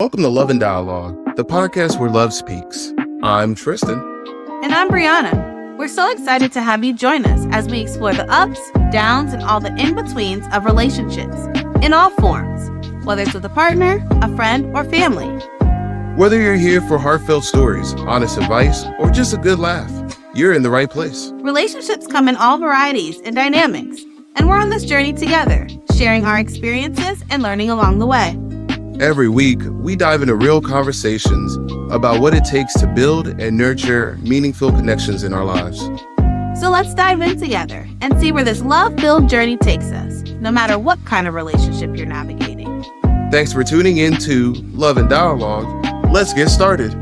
Welcome to Love and Dialogue, the podcast where love speaks. I'm Tristan. And I'm Breanna. We're so excited to have you join us as we explore the ups, downs, and all the in-betweens of relationships in all forms, whether it's with a partner, a friend, or family. Whether you're here for heartfelt stories, honest advice, or just a good laugh, you're in the right place. Relationships come in all varieties and dynamics, and we're on this journey together, sharing our experiences and learning along the way. Every week, we dive into real conversations about what it takes to build and nurture meaningful connections in our lives. So let's dive in together and see where this love-filled journey takes us, no matter what kind of relationship you're navigating. Thanks for tuning in to Love and Dialogue. Let's get started.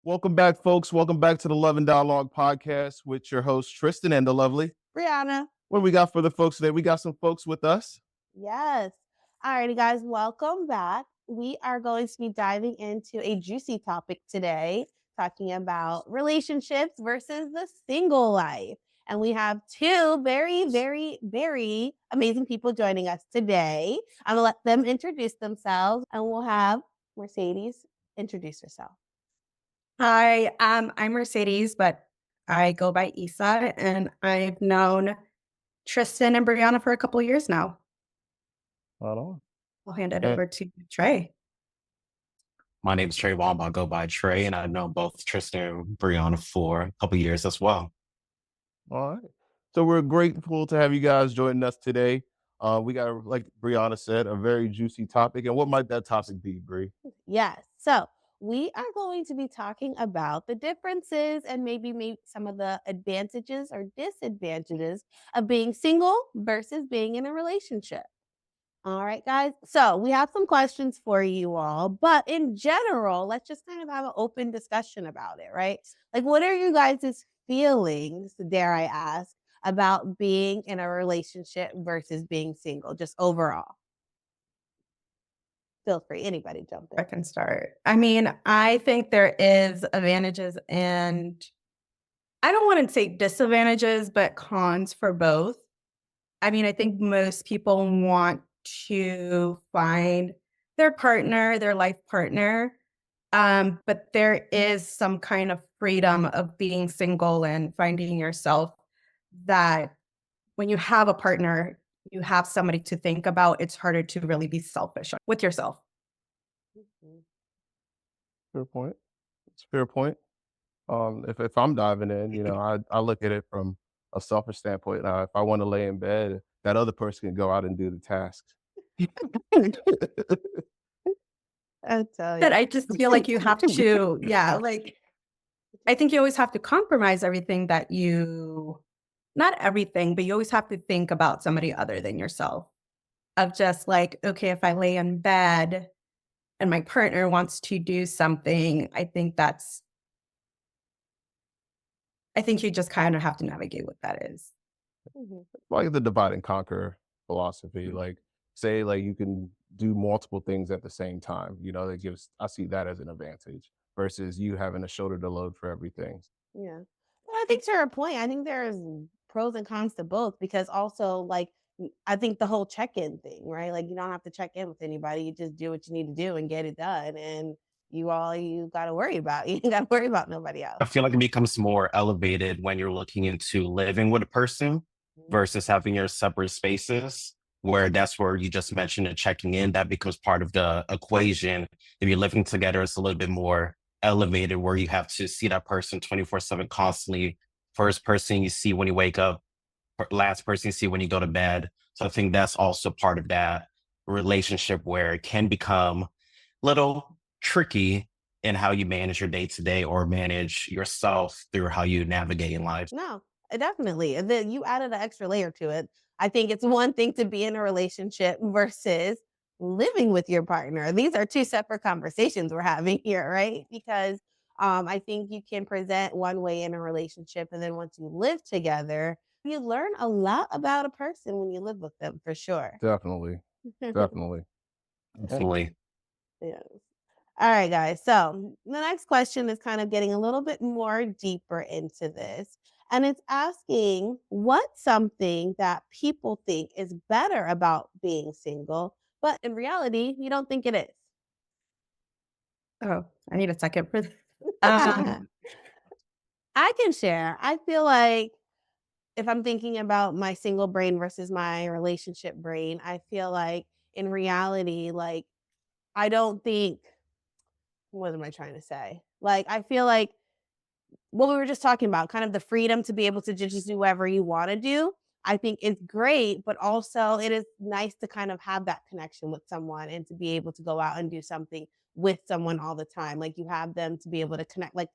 Welcome back, folks. Welcome back to the Love and Dialogue podcast with your host, Tristan and the lovely Breanna. What do we got for the folks today? We got some folks with us. Yes. Alrighty, guys, welcome back. We are going to be diving into a juicy topic today, talking about relationships versus the single life. And we have two very, very, very amazing people joining us today. I'm going to let them introduce themselves, and we'll have Mercedes introduce herself. Hi, I'm Mercedes, but I go by Isa, and I've known Tristan and Breanna for a couple of years now. Hold on. I'll hand it over to Trey. My name is Trey Womb. I go by Trey, and I've known both Tristan and Breanna for a couple of years as well. All right. So we're grateful to have you guys joining us today. We got, like Breanna said, a very juicy topic. And what might that topic be, Bree? Yes. So we are going to be talking about the differences and maybe some of the advantages or disadvantages of being single versus being in a relationship. All right, guys. So we have some questions for you all, but in general, let's just kind of have an open discussion about it, right? Like, what are you guys' feelings, dare I ask, about being in a relationship versus being single, just overall? Feel free, anybody jump in. I can start. I mean, I think there is advantages and I don't want to say disadvantages, but cons for both. I mean, I think most people want to find their partner, their life partner. But there is some kind of freedom of being single and finding yourself that when you have a partner, you have somebody to think about. It's harder to really be selfish with yourself. Fair point. It's a fair point. If I'm diving in, I look at it from a selfish standpoint. If I want to lay in bed, that other person can go out and do the tasks. I tell you. But I just feel like you have to, I think you always have to compromise everything not everything, but you always have to think about somebody other than yourself. Of just like, okay, if I lay in bed and my partner wants to do something, I think you just kind of have to navigate what that is. Like the divide and conquer philosophy. Like, say, like you can do multiple things at the same time. I see that as an advantage versus you having a shoulder to load for everything. Yeah. Well, I think to her point, I think there's pros and cons to both because also like I think the whole check-in thing, right? Like you don't have to check in with anybody. You just do what you need to do and get it done. And you got to worry about. You ain't got to worry about nobody else. I feel like it becomes more elevated when you're looking into living with a person versus having your separate spaces, where that's where you just mentioned the checking in. That becomes part of the equation. If you're living together, it's a little bit more elevated where you have to see that person 24/7 constantly. First person you see when you wake up, last person you see when you go to bed. So I think that's also part of that relationship where it can become a little tricky in how you manage your day to day or manage yourself through how you navigate in life. No, definitely. And then you added an extra layer to it. I think it's one thing to be in a relationship versus living with your partner. These are two separate conversations we're having here, right? Because I think you can present one way in a relationship, and then once you live together, you learn a lot about a person when you live with them, for sure. Definitely. Definitely. Definitely. Yes. All right, guys. So the next question is kind of getting a little bit more deeper into this. And it's asking what's something that people think is better about being single but in reality, you don't think it is. Oh, I need a second for this. Um, I can share. I feel like if I'm thinking about my single brain versus my relationship brain, I feel like in reality, like, I don't think, what am I trying to say? Like, I feel like what we were just talking about, kind of the freedom to be able to just do whatever you want to do. I think it's great, but also it is nice to kind of have that connection with someone and to be able to go out and do something with someone all the time. Like you have them to be able to connect, like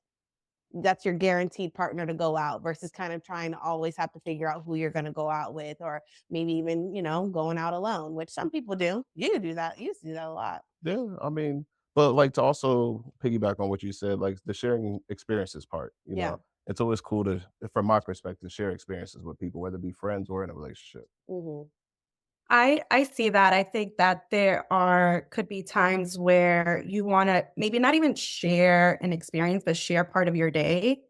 that's your guaranteed partner to go out versus kind of trying to always have to figure out who you're going to go out with or maybe even, going out alone, which some people do. You do that. You used to do that a lot. Yeah, I mean, but like to also piggyback on what you said, like the sharing experiences part, Yeah. it's always cool to, from my perspective, share experiences with people, whether it be friends or in a relationship. Hmm. I see that. I think that there could be times where you wanna maybe not even share an experience, but share part of your day,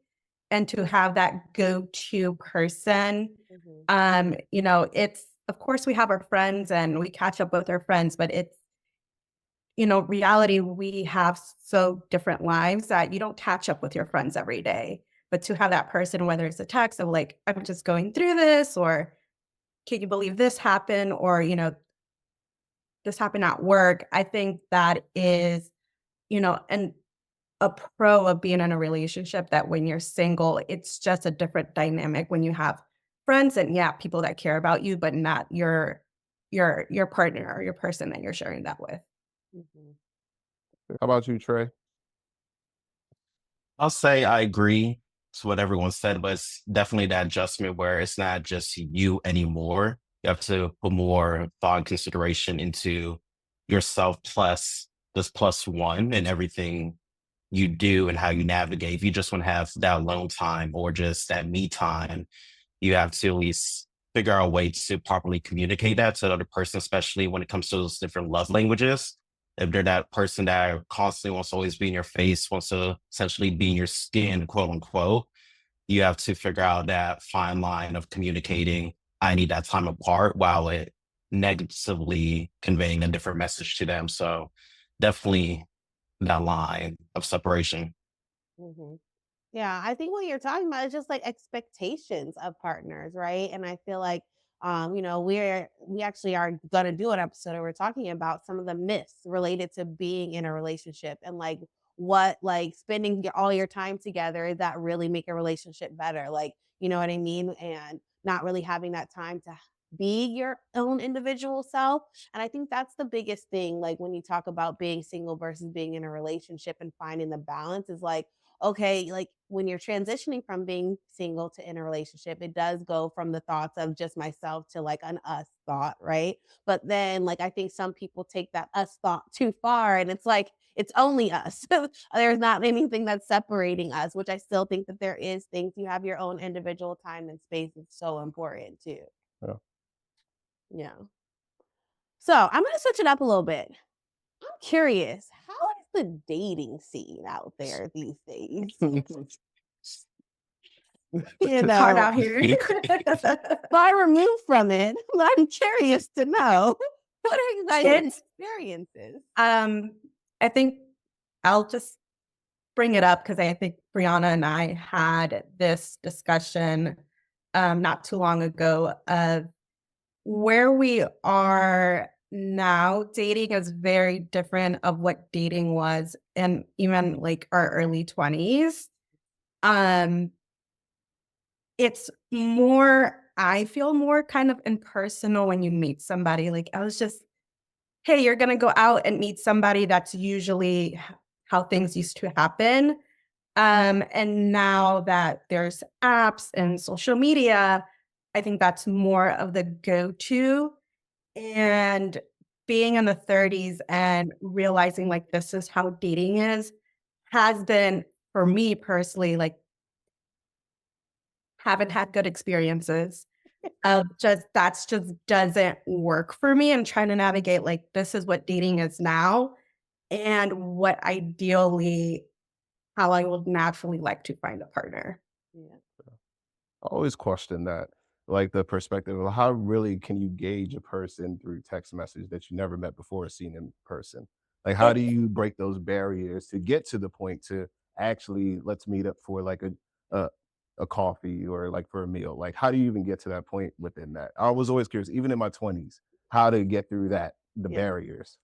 and to have that go-to person. Hmm. It's of course, we have our friends and we catch up with our friends, but it's, reality, we have so different lives that you don't catch up with your friends every day. But to have that person, whether it's a text of like, "I'm just going through this," or "Can you believe this happened?" or, "This happened at work." I think that is, and a pro of being in a relationship that when you're single, it's just a different dynamic when you have friends and, yeah, people that care about you, but not your partner or your person that you're sharing that with. Hmm. How about you, Trey? I'll say I agree to what everyone said, but it's definitely that adjustment where it's not just you anymore. You have to put more thought and consideration into yourself plus this plus one and everything you do and how you navigate. If you just want to have that alone time or just that me time, you have to at least figure out a way to properly communicate that to the other person, especially when it comes to those different love languages. If they're that person that constantly wants to always be in your face, wants to essentially be in your skin, quote unquote, you have to figure out that fine line of communicating, I need that time apart while it negatively conveying a different message to them. So definitely that line of separation. Hmm. Yeah, I think what you're talking about is just like expectations of partners, right? And I feel like we actually are gonna do an episode where we're talking about some of the myths related to being in a relationship and like what like spending all your time together that really make a relationship better. Like, you know what I mean? And not really having that time to be your own individual self. And I think that's the biggest thing, like when you talk about being single versus being in a relationship and finding the balance is like, okay, like when you're transitioning from being single to in a relationship, it does go from the thoughts of just myself to like an us thought, right? But then, like, I think some people take that us thought too far and it's like, it's only us. There's not anything that's separating us, which I still think that there is things you have your own individual time and space is so important too. Yeah. Yeah. So I'm going to switch it up a little bit. I'm curious, how is the dating scene out there these days? You It's hard know, out here. far removed from it, but I'm curious to know what are you guys' It's experiences? um, I think I'll just bring it up because I think Brianna and I had this discussion not too long ago of where we are now. Dating is very different of what dating was in even like our early 20s. Um, it's more, I feel more kind of impersonal when you meet somebody. Like I was just, hey, you're gonna go out and meet somebody. That's usually how things used to happen. And now that there's apps and social media, I think that's more of the go-to. And being in the 30s and realizing like this is how dating is has been for me personally, like haven't had good experiences of just that's just doesn't work for me. And trying to navigate like this is what dating is now and what ideally how I would naturally like to find a partner. Yeah. I always question that. like the perspective of how really can you gauge a person through text message that you never met before or seen in person? Like, how do It's you break those barriers to get to the point to actually let's meet up for like a a coffee or like for a meal? Like, how do you even get to that point within that? I was always curious, even in my 20s, how to get through that, the yeah. barriers.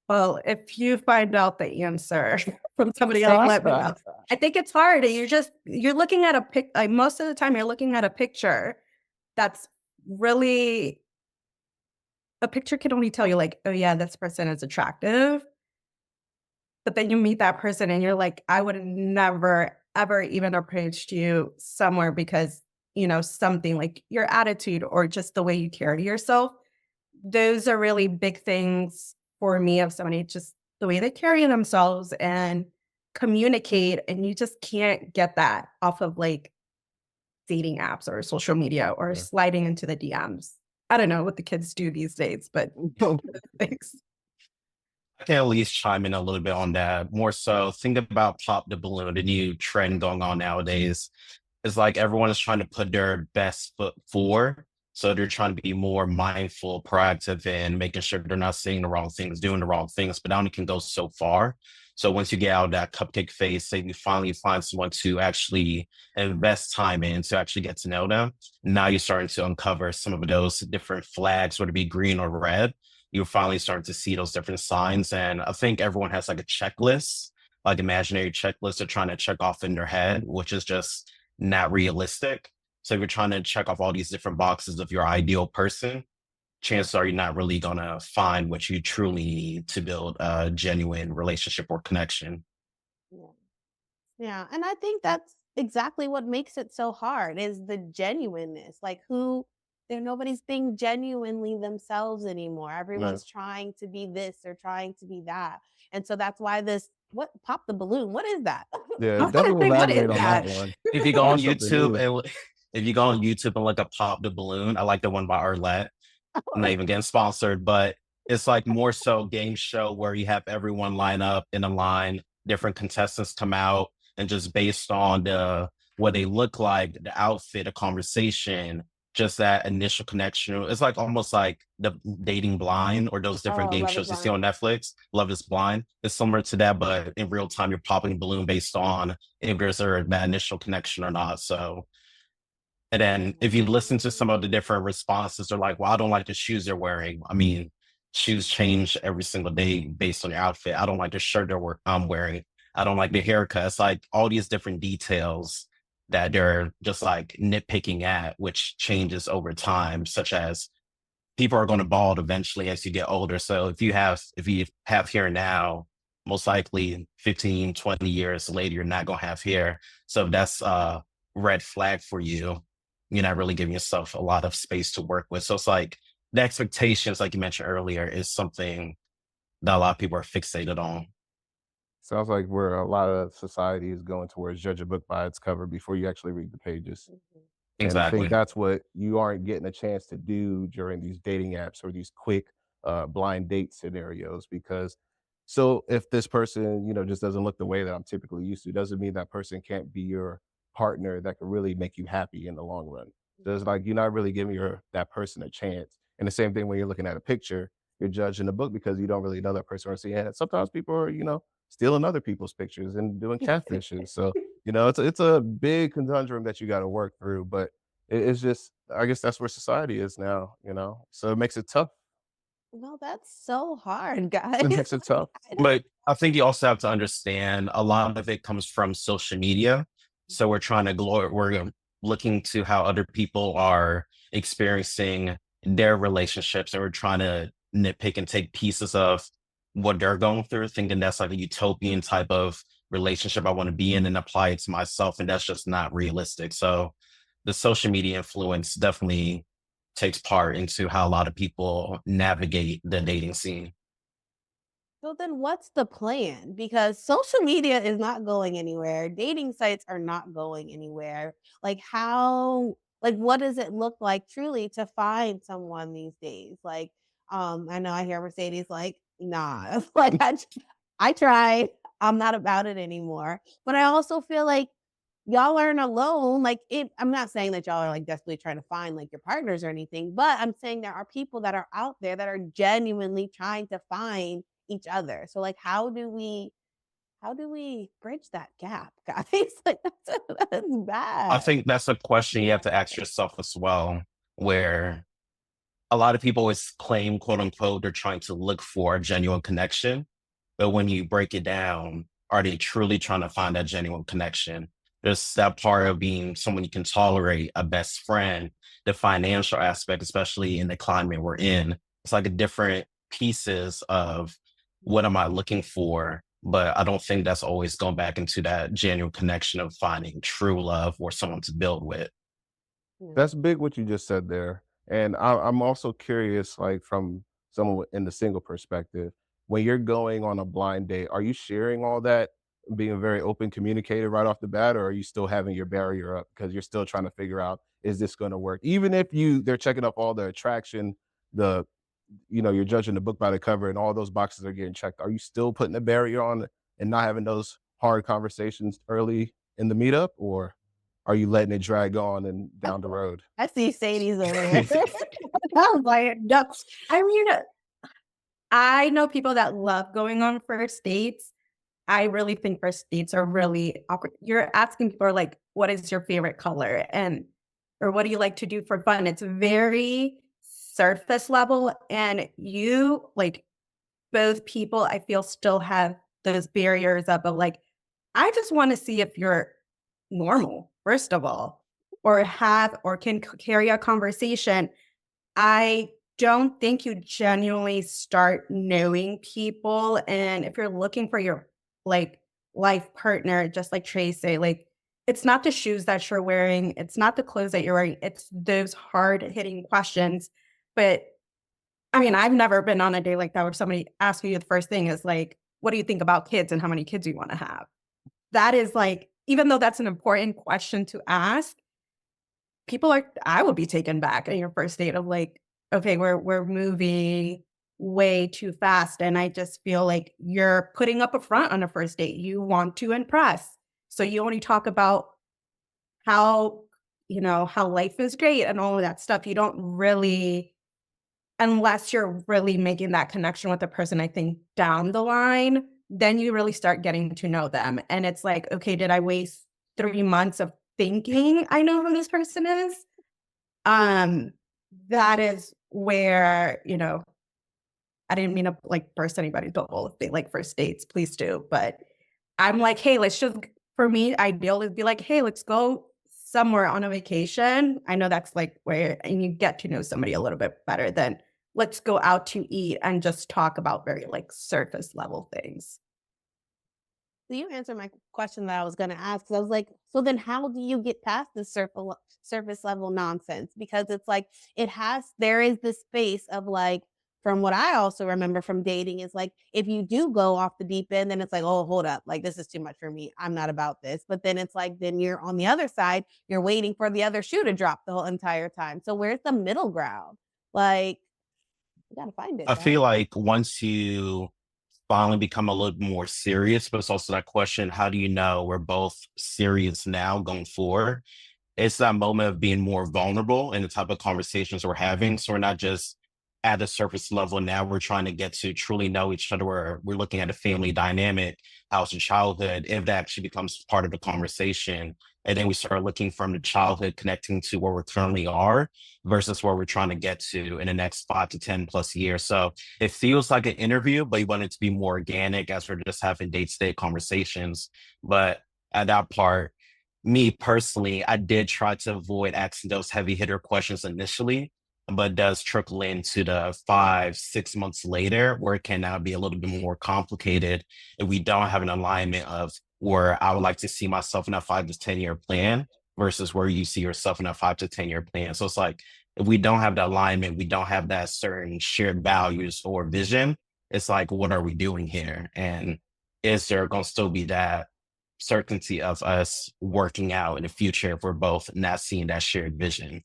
Well, if you find out the answer from somebody else, let me know. I think it's hard. You're looking at a like most of the time you're looking at a picture that's really a picture can only tell you like, oh yeah, this person is attractive. But then you meet that person and you're like, I would have never, ever even approached you somewhere because, something like your attitude or just the way you carry yourself. Those are really big things for me of somebody, just the way they carry themselves and communicate. And you just can't get that off of like dating apps or social media or Yeah. sliding into the DMs. I don't know what the kids do these days, but thanks. I can at least chime in a little bit on that. More so, think about Pop the Balloon, the new trend going on nowadays. It's like everyone is trying to put their best foot forward. So they're trying to be more mindful, proactive, and making sure they're not saying the wrong things, doing the wrong things, but that only can go so far. So once you get out of that cupcake phase, say you finally find someone to actually invest time in to actually get to know them, now you're starting to uncover some of those different flags, whether it be green or red. You're finally starting to see those different signs. And I think everyone has like a checklist, like imaginary checklist they're trying to check off in their head, which is just not realistic. So if you're trying to check off all these different boxes of your ideal person, chances are you're not really gonna find what you truly need to build a genuine relationship or connection. Yeah. Yeah, and I think that's exactly what makes it so hard is the genuineness. Like nobody's being genuinely themselves anymore. No. Everyone's trying to be this or trying to be that. And so that's why this what pop the balloon. What is that? Yeah, I'm trying to definitely think, what is elaborate on that that? one. If you go on That's something YouTube new. and if you go on YouTube and look up Pop the Balloon, I like the one by Arlette. I'm not even getting sponsored, but it's like more so game show where you have everyone line up in a line, different contestants come out, and just based on what they look like, the outfit, a conversation, just that initial connection. It's like almost like the dating blind or those different Oh, game Love is shows you see Blind. on Netflix. Love is Blind. It's similar to that, but in real time, you're popping a balloon based on if there's that initial connection or not. So and then if you listen to some of the different responses, they're like, well, I don't like the shoes they're wearing. I mean, shoes change every single day based on your outfit. I don't like the shirt I'm wearing. I don't like the haircut. It's like all these different details that they're just like nitpicking at, which changes over time, such as people are going to bald eventually as you get older. So if you have hair now, most likely 15, 20 years later, you're not going to have hair. So that's a red flag for you. You're not really giving yourself a lot of space to work with. So it's like the expectations, like you mentioned earlier, is something that a lot of people are fixated on. Sounds like where a lot of society is going towards judge a book by its cover before you actually read the pages. Mhm. And I think Exactly. that's what you aren't getting a chance to do during these dating apps or these quick blind date scenarios because so if this person, just doesn't look the way that I'm typically used to, doesn't mean that person can't be your partner that can really make you happy in the long run. So it's like you're not really giving that person a chance. And the same thing when you're looking at a picture, you're judging the book because you don't really know that person or see it. Sometimes people are, stealing other people's pictures and doing catfishes. So it's a big conundrum that you got to work through, but it's just I guess that's where society is now. So it makes it tough. No, that's so hard, guys. It makes it tough. I don't But I think you also have to understand a lot of it comes from social media. So we're trying to we're looking to how other people are experiencing their relationships, and we're trying to nitpick and take pieces of what they're going through, thinking that's like a utopian type of relationship I want to be in and apply it to myself. And that's just not realistic. So the social media influence definitely takes part into how a lot of people navigate the dating scene. So then what's the plan? Because social media is not going anywhere. Dating sites are not going anywhere. Like what does it look like truly to find someone these days? Like I know I hear Mercedes like, nah. I tried. I'm not about it anymore. But I also feel like y'all aren't alone. Like it, I'm not saying that y'all are like desperately trying to find like your partners or anything, but I'm saying there are people that are out there that are genuinely trying to find each other. So like how do we bridge that gap, guys? Like that's I bad. think that's a question you have to ask yourself as well, where a lot of people always claim, quote unquote, they're trying to look for a genuine connection. But when you break it down, are they truly trying to find that genuine connection? There's that part of being someone you can tolerate, a best friend, the financial aspect, especially in the climate we're in. It's like a different pieces of what am I looking for? But I don't think that's always going back into that genuine connection of finding true love or someone to build with. Yeah. That's big what you just said there. And I'm also curious, like from someone in the single perspective, when you're going on a blind date, are you sharing all that, being very open communicated right off the bat, or are you still having your barrier up because you're still trying to figure out is this going to work? Even if they're checking up all the attraction, the you're judging the book by the cover, and all those boxes are getting checked. Are you still putting a barrier on and not having those hard conversations early in the meetup, or are you letting it drag on and down the road? I see Sadie's over there. I was like, no. I mean, I know people that love going on first dates. I really think first dates are really awkward. You're asking people like, what is your favorite color? And or what do you like to do for fun? It's very surface level. And you like both people, I feel still have those barriers up of like, I just want to see if you're normal, first of all, or have or can carry a conversation. I don't think you genuinely start knowing people. And if you're looking for your like life partner, just like Trey say, like it's not the shoes that you're wearing, it's not the clothes that you're wearing, it's those hard hitting questions. But I mean, I've never been on a date like that where somebody asks you the first thing is like, what do you think about kids and how many kids you want to have? That is like, even though that's an important question to ask, people are I would be taken back in your first date of like, okay, we're moving way too fast. And I just feel like you're putting up a front on a first date. You want to impress. So you only talk about how, how life is great and all of that stuff. You don't really, unless you're really making that connection with the person, I think down the line, then you really start getting to know them. And it's like, okay, did I waste 3 months of thinking I know who this person is? Um, that is where, I didn't mean to like burst anybody's bubble. If they like first dates, please do. But I'm like, hey, for me, ideal is be like, hey, let's go somewhere on a vacation. I know that's like where, and you get to know somebody a little bit better than let's go out to eat and just talk about very like surface level things. So you answered my question that I was going to ask. 'Cause I was like, so then how do you get past the surface level nonsense? Because it's like there is this space of like, from what I also remember from dating is like, if you do go off the deep end, then it's like, oh, hold up, like this is too much for me. I'm not about this. But then it's like, then you're on the other side, you're waiting for the other shoe to drop the whole entire time. So where's the middle ground? Like, you gotta find it, I guys. feel like once you finally become a little more serious, but it's also that question, how do you know we're both serious now going forward? It's that moment of being more vulnerable in the type of conversations we're having. So we're not just at the surface level now. We're trying to get to truly know each other. We're looking at a family dynamic, how's your childhood, if that actually becomes part of the conversation. And then we start looking from the childhood connecting to where we currently are versus where we're trying to get to in the next 5 to 10 plus years. So it feels like an interview, but you want it to be more organic as we're just having day-to-day conversations. But at that part, me personally, I did try to avoid asking those heavy hitter questions initially, but it does trickle into the 5, 6 months later where it can now be a little bit more complicated if we don't have an alignment of where I would like to see myself in a 5 to 10 year plan versus where you see yourself in a 5 to 10 year plan. So it's like if we don't have the alignment, we don't have that certain shared values or vision. It's like, what are we doing here? And is there going to still be that certainty of us working out in the future if we're both not seeing that shared vision?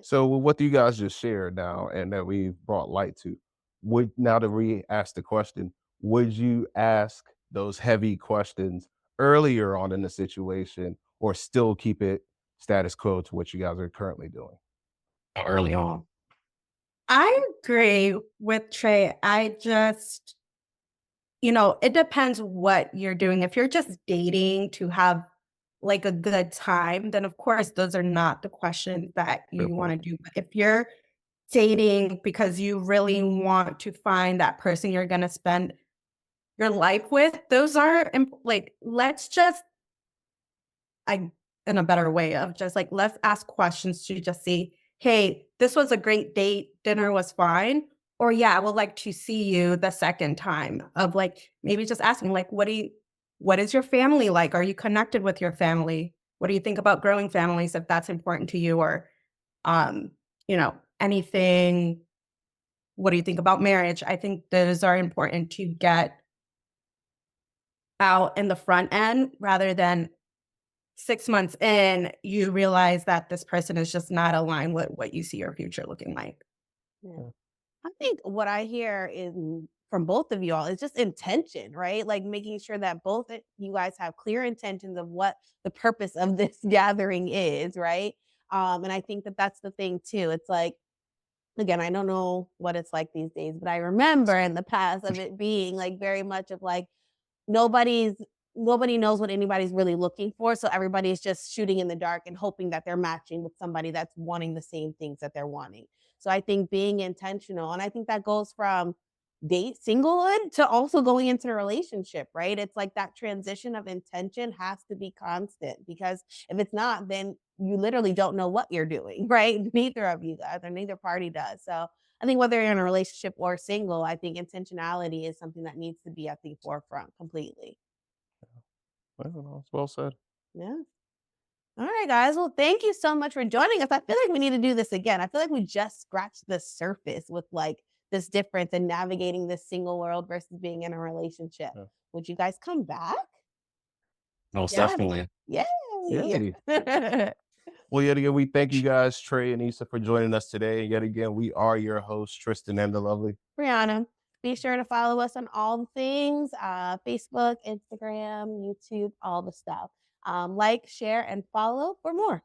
So with what you guys just shared now and that we've brought light to, would now to re-ask the question, would you ask those heavy questions earlier on in the situation, or still keep it status quo to what you guys are currently doing? early on. I agree with Trey. I just, it depends what you're doing. If you're just dating to have like a good time, then of course those are not the questions that Fair you want point. to do. But if you're dating because you really want to find that person you're going to spend your life with, those are like, let's just, I, in a better way of just like, let's ask questions to just see, hey, this was a great date. Dinner was fine. Or yeah, I would like to see you the second time of like, maybe just asking like, what is your family like? Are you connected with your family? What do you think about growing families if that's important to you? Or, um, anything, what do you think about marriage? I think those are important to get out in the front end rather than 6 months in, you realize that this person is just not aligned with what you see your future looking like. Yeah. I think what I hear is from both of y'all is just intention, right? Like making sure that you guys have clear intentions of what the purpose of this gathering is, right? And I think that that's the thing too. It's like, again, I don't know what it's like these days, but I remember in the past of it being like very much of like nobody's nobody knows what anybody's really looking for, so everybody's just shooting in the dark and hoping that they're matching with somebody that's wanting the same things that they're wanting. So I think being intentional, and I think that goes from singlehood to also going into a relationship, right? It's like that transition of intention has to be constant, because if it's not, then you literally don't know what you're doing, right? Neither of you guys, or neither party does. So I think whether you're in a relationship or single, I think intentionality is something that needs to be at the forefront completely. Well, it's well said. Yeah. All right, guys. Well, thank you so much for joining us. I feel like we need to do this again. I feel like we just scratched the surface with like this difference in navigating this single world versus being in a relationship. Yeah. Would you guys come back? Most Yeah. definitely. Yay. Yay. Well, yet again, we thank you guys, Trey and Issa, for joining us today. And yet again, we are your hosts, Tristan and the Lovely. Breanna, be sure to follow us on all the things, Facebook, Instagram, YouTube, all the stuff. Like, share, and follow for more.